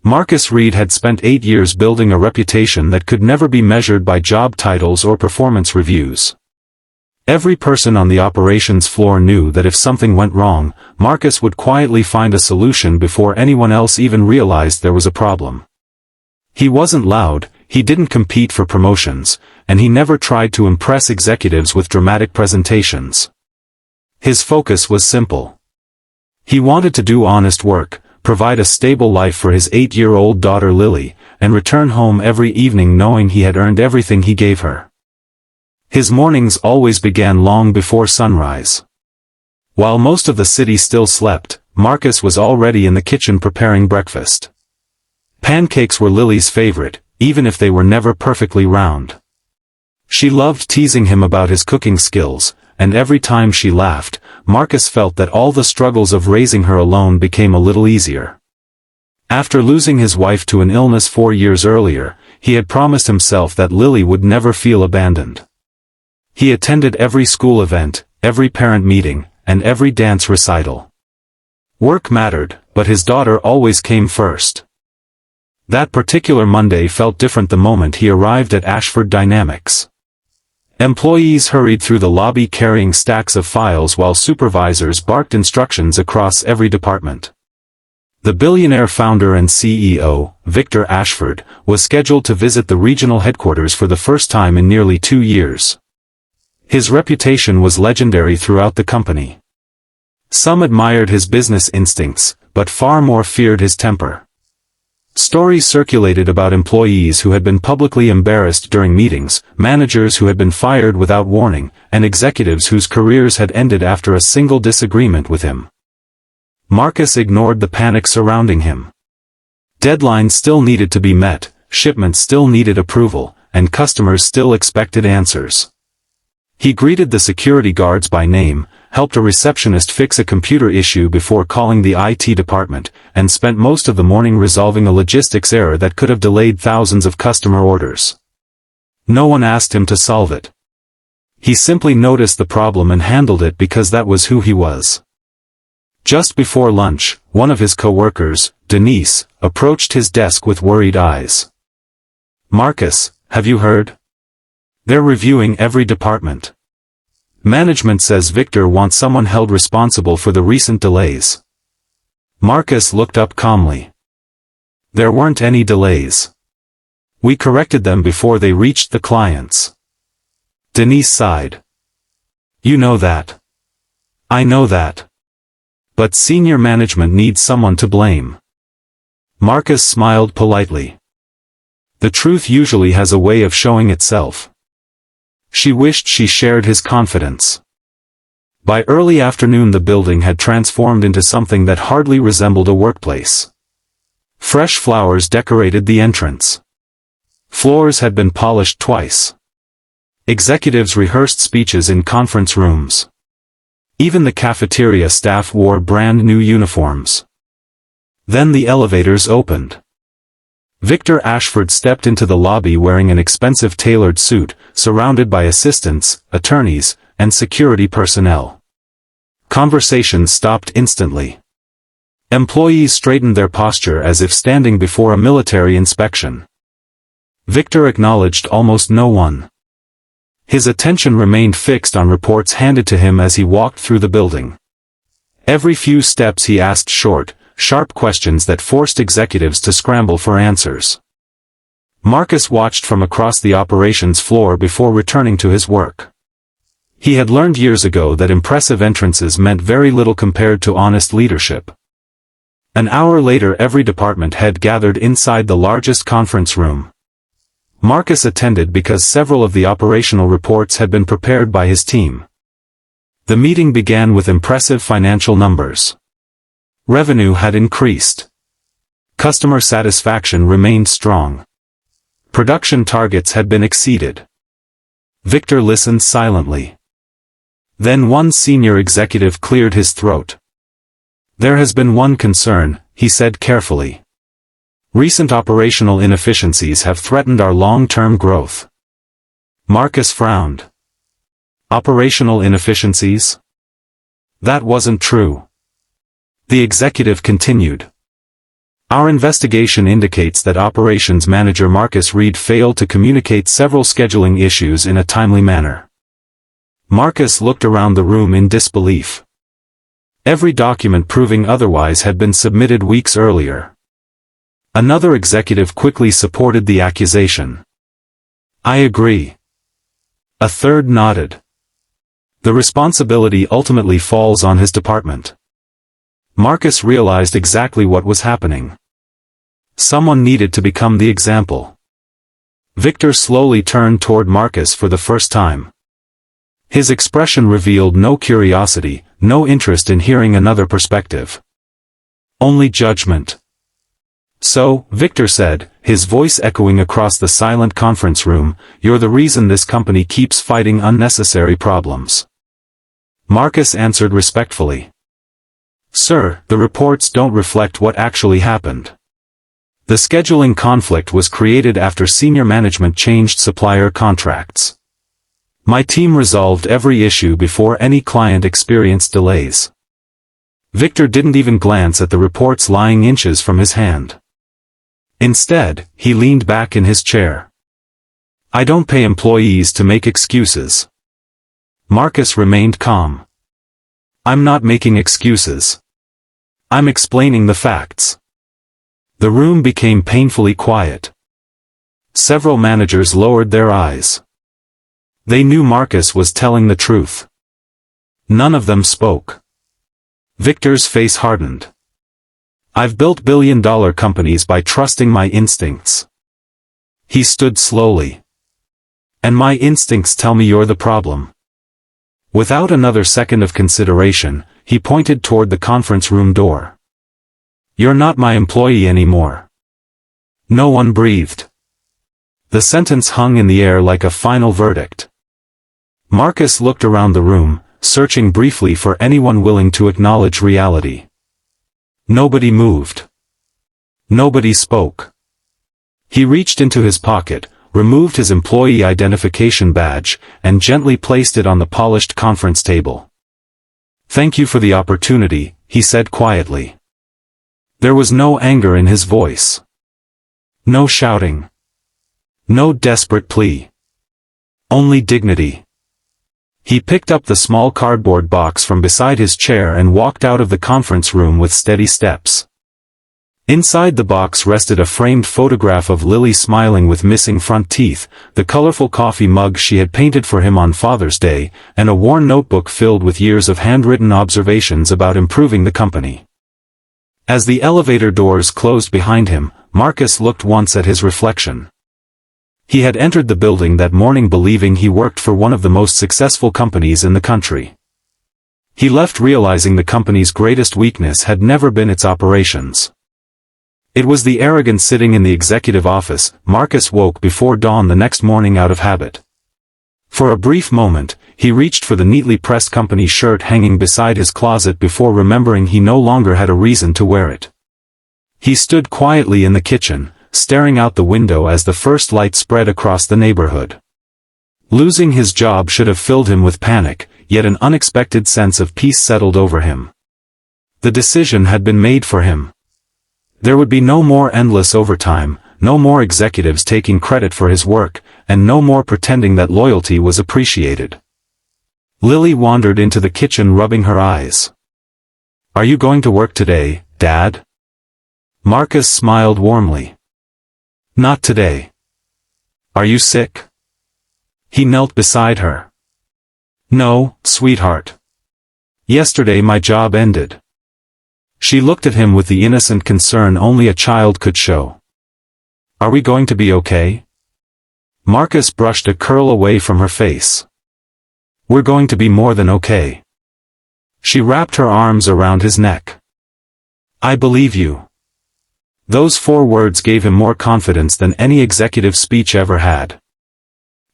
Marcus Reed had spent 8 years building a reputation that could never be measured by job titles or performance reviews. Every person on the operations floor knew that if something went wrong, Marcus would quietly find a solution before anyone else even realized there was a problem. He wasn't loud, he didn't compete for promotions, and he never tried to impress executives with dramatic presentations. His focus was simple. He wanted to do honest work, provide a stable life for his 8-year-old daughter Lily, and return home every evening knowing he had earned everything he gave her. His mornings always began long before sunrise. While most of the city still slept, Marcus was already in the kitchen preparing breakfast. Pancakes were Lily's favorite, even if they were never perfectly round. She loved teasing him about his cooking skills, and every time she laughed, Marcus felt that all the struggles of raising her alone became a little easier. After losing his wife to an illness 4 years earlier, he had promised himself that Lily would never feel abandoned. He attended every school event, every parent meeting, and every dance recital. Work mattered, but his daughter always came first. That particular Monday felt different the moment he arrived at Ashford Dynamics. Employees hurried through the lobby carrying stacks of files while supervisors barked instructions across every department. The Billionaire founder and CEO, Victor Ashford, was scheduled to visit the regional headquarters for the first time in nearly 2 years. His reputation was legendary throughout the company. Some admired his business instincts, but far more feared his temper. Stories circulated about employees who had been publicly embarrassed during meetings, managers who had been fired without warning, and executives whose careers had ended after a single disagreement with him. Marcus ignored the panic surrounding him. Deadlines still needed to be met, shipments still needed approval, and customers still expected answers. He greeted the security guards by name, helped a receptionist fix a computer issue before calling the IT department, and spent most of the morning resolving a logistics error that could have delayed thousands of customer orders. No one asked him to solve it. He simply noticed the problem and handled it because that was who he was. Just before lunch, one of his co-workers, Denise, approached his desk with worried eyes. "Marcus, have you heard? They're reviewing every department. Management says Victor wants someone held responsible for the recent delays." Marcus looked up calmly. "There weren't any delays. We corrected them before they reached the clients." Denise sighed. "You know that. I know that. But senior management needs someone to blame." Marcus smiled politely. The truth usually has a way of showing itself. She wished she shared his confidence. By early afternoon the building had transformed into something that hardly resembled a workplace. Fresh flowers decorated the entrance. Floors had been polished twice. Executives rehearsed speeches in conference rooms. Even the cafeteria staff wore brand new uniforms. Then the elevators opened. Victor Ashford stepped into the lobby wearing an expensive tailored suit, surrounded by assistants, attorneys, and security personnel. Conversations stopped instantly. Employees straightened their posture as if standing before a military inspection. Victor acknowledged almost no one. His attention remained fixed on reports handed to him as he walked through the building. Every few steps he asked short, sharp questions that forced executives to scramble for answers. Marcus watched from across the operations floor before returning to his work. He had learned years ago that impressive entrances meant very little compared to honest leadership. An hour later every department head gathered inside the largest conference room. Marcus attended because several of the operational reports had been prepared by his team. The meeting began with impressive financial numbers. Revenue had increased. Customer satisfaction remained strong. Production targets had been exceeded. Victor listened silently. Then one senior executive cleared his throat. "There has been one concern," he said carefully. "Recent operational inefficiencies have threatened our long-term growth." Marcus frowned. "Operational inefficiencies? That wasn't true." The executive continued. Our investigation indicates that operations manager Marcus Reed failed to communicate several scheduling issues in a timely manner. Marcus looked around the room in disbelief. Every document proving otherwise had been submitted weeks earlier. Another executive quickly supported the accusation. "I agree." A third nodded. "The responsibility ultimately falls on his department." Marcus realized exactly what was happening. Someone needed to become the example. Victor slowly turned toward Marcus for the first time. His expression revealed no curiosity, no interest in hearing another perspective. Only judgment. "So," Victor said, his voice echoing across the silent conference room, "you're the reason this company keeps fighting unnecessary problems." Marcus answered respectfully. "Sir, the reports don't reflect what actually happened. The scheduling conflict was created after senior management changed supplier contracts. My team resolved every issue before any client experienced delays." Victor didn't even glance at the reports lying inches from his hand. Instead, he leaned back in his chair. "I don't pay employees to make excuses." Marcus remained calm. "I'm not making excuses. I'm explaining the facts." The room became painfully quiet. Several managers lowered their eyes. They knew Marcus was telling the truth. None of them spoke. Victor's face hardened. "I've built billion-dollar companies by trusting my instincts." He stood slowly. "And my instincts tell me you're the problem." Without another second of consideration, he pointed toward the conference room door. "You're not my employee anymore." No one breathed. The sentence hung in the air like a final verdict. Marcus looked around the room, searching briefly for anyone willing to acknowledge reality. Nobody moved. Nobody spoke. He reached into his pocket, removed his employee identification badge, and gently placed it on the polished conference table. "Thank you for the opportunity," he said quietly. There was no anger in his voice. No shouting. No desperate plea. Only dignity. He picked up the small cardboard box from beside his chair and walked out of the conference room with steady steps. Inside the box rested a framed photograph of Lily smiling with missing front teeth, the colorful coffee mug she had painted for him on Father's Day, and a worn notebook filled with years of handwritten observations about improving the company. As the elevator doors closed behind him, Marcus looked once at his reflection. He had entered the building that morning believing he worked for one of the most successful companies in the country. He left realizing the company's greatest weakness had never been its operations. It was the arrogance sitting in the executive office. Marcus woke before dawn the next morning out of habit. For a brief moment, he reached for the neatly pressed company shirt hanging beside his closet before remembering he no longer had a reason to wear it. He stood quietly in the kitchen, staring out the window as the first light spread across the neighborhood. Losing his job should have filled him with panic, yet an unexpected sense of peace settled over him. The decision had been made for him. There would be no more endless overtime, no more executives taking credit for his work, and no more pretending that loyalty was appreciated. Lily wandered into the kitchen rubbing her eyes. "Are you going to work today, Dad?" Marcus smiled warmly. "Not today." "Are you sick?" He knelt beside her. "No, sweetheart. Yesterday my job ended." She looked at him with the innocent concern only a child could show. "Are we going to be okay?" Marcus brushed a curl away from her face. "We're going to be more than okay." She wrapped her arms around his neck. "I believe you." Those 4 words gave him more confidence than any executive speech ever had.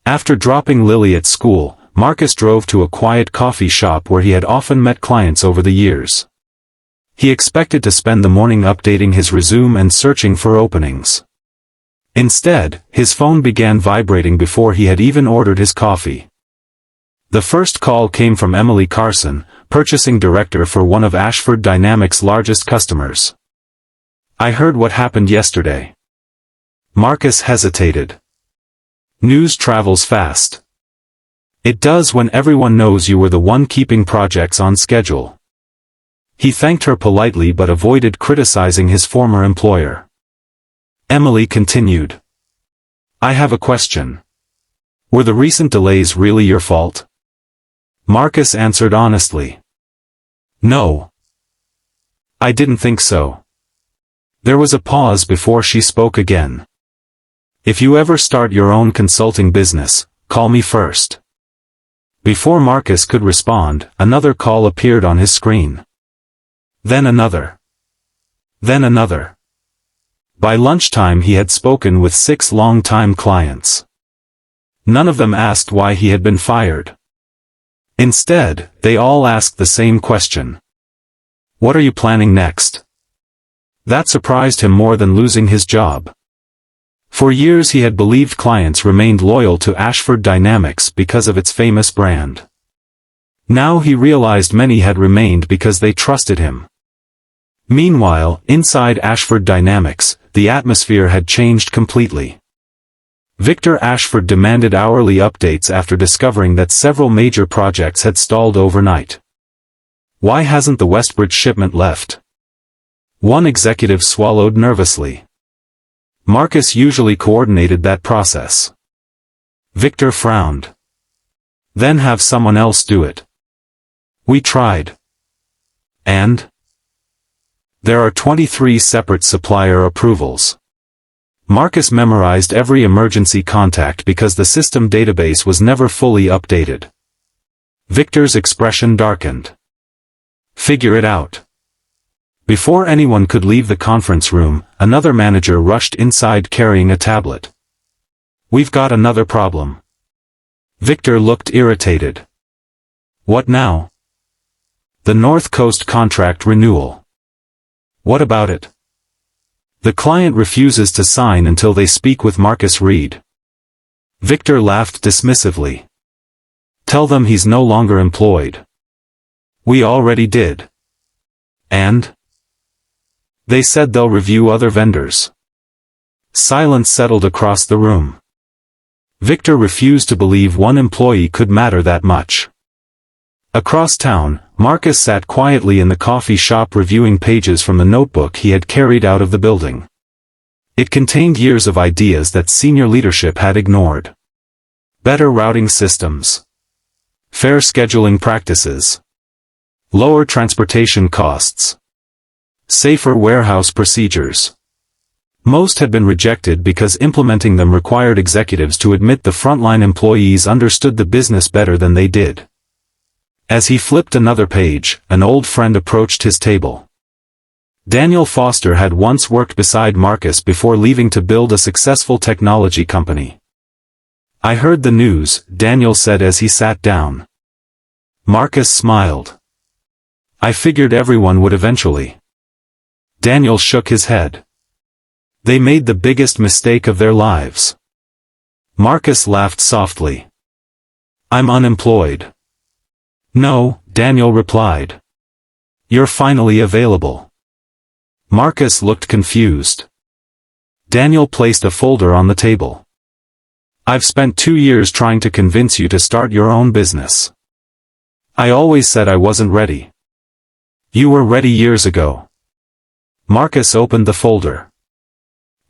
After dropping Lily at school, Marcus drove to a quiet coffee shop where he had often met clients over the years. He expected to spend the morning updating his resume and searching for openings. Instead, his phone began vibrating before he had even ordered his coffee. The first call came from Emily Carson, purchasing director for one of Ashford Dynamics' largest customers. I heard what happened yesterday. Marcus hesitated. News travels fast. It does when everyone knows you were the one keeping projects on schedule. He thanked her politely but avoided criticizing his former employer. Emily continued. I have a question. Were the recent delays really your fault? Marcus answered honestly. No. I didn't think so. There was a pause before she spoke again. If you ever start your own consulting business, call me first. Before Marcus could respond, another call appeared on his screen. Then another. Then another. By lunchtime he had spoken with 6 long-time clients. None of them asked why he had been fired. Instead, they all asked the same question. What are you planning next? That surprised him more than losing his job. For years he had believed clients remained loyal to Ashford Dynamics because of its famous brand. Now he realized many had remained because they trusted him. Meanwhile, inside Ashford Dynamics, the atmosphere had changed completely. Victor Ashford demanded hourly updates after discovering that several major projects had stalled overnight. Why hasn't the Westbridge shipment left? One executive swallowed nervously. Marcus usually coordinated that process. Victor frowned. Then have someone else do it. We tried. And? There are 23 separate supplier approvals. Marcus memorized every emergency contact because the system database was never fully updated. Victor's expression darkened. Figure it out. Before anyone could leave the conference room, another manager rushed inside carrying a tablet. We've got another problem. Victor looked irritated. What now? The North Coast contract renewal. What about it? The client refuses to sign until they speak with Marcus Reed. Victor laughed dismissively. Tell them he's no longer employed. We already did. And? They said they'll review other vendors. Silence settled across the room. Victor refused to believe one employee could matter that much. Across town, Marcus sat quietly in the coffee shop reviewing pages from the notebook he had carried out of the building. It contained years of ideas that senior leadership had ignored. Better routing systems. Fair scheduling practices. Lower transportation costs. Safer warehouse procedures. Most had been rejected because implementing them required executives to admit the frontline employees understood the business better than they did. As he flipped another page, an old friend approached his table. Daniel Foster had once worked beside Marcus before leaving to build a successful technology company. I heard the news, Daniel said as he sat down. Marcus smiled. I figured everyone would eventually. Daniel shook his head. They made the biggest mistake of their lives. Marcus laughed softly. I'm unemployed. No, Daniel replied. You're finally available. Marcus looked confused. Daniel placed a folder on the table. I've spent 2 years trying to convince you to start your own business. I always said I wasn't ready. You were ready years ago. Marcus opened the folder.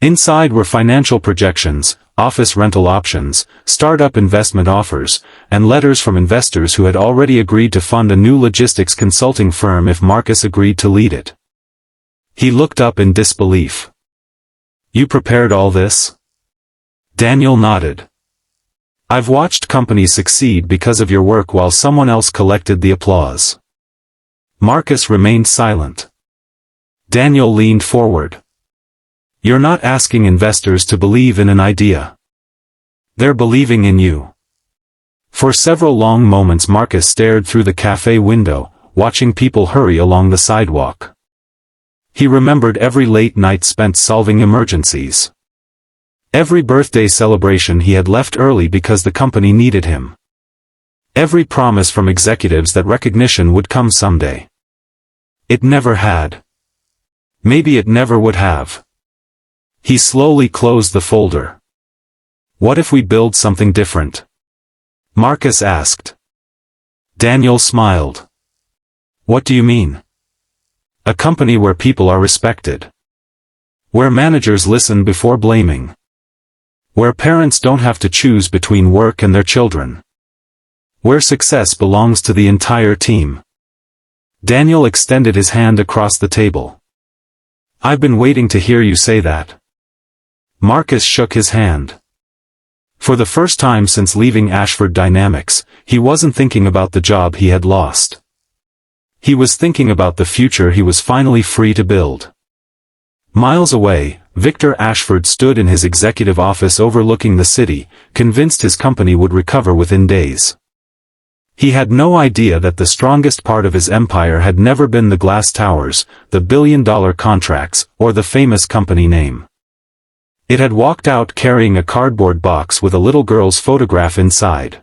Inside were financial projections, office rental options, startup investment offers, and letters from investors who had already agreed to fund a new logistics consulting firm if Marcus agreed to lead it. He looked up in disbelief. You prepared all this? Daniel nodded. I've watched companies succeed because of your work while someone else collected the applause. Marcus remained silent. Daniel leaned forward. You're not asking investors to believe in an idea. They're believing in you. For several long moments Marcus stared through the cafe window, watching people hurry along the sidewalk. He remembered every late night spent solving emergencies. Every birthday celebration he had left early because the company needed him. Every promise from executives that recognition would come someday. It never had. Maybe it never would have. He slowly closed the folder. What if we build something different? Marcus asked. Daniel smiled. What do you mean? A company where people are respected. Where managers listen before blaming. Where parents don't have to choose between work and their children. Where success belongs to the entire team. Daniel extended his hand across the table. I've been waiting to hear you say that. Marcus shook his hand. For the first time since leaving Ashford Dynamics, he wasn't thinking about the job he had lost. He was thinking about the future he was finally free to build. Miles away, Victor Ashford stood in his executive office overlooking the city, convinced his company would recover within days. He had no idea that the strongest part of his empire had never been the glass towers, the billion-dollar contracts, or the famous company name. It had walked out carrying a cardboard box with a little girl's photograph inside.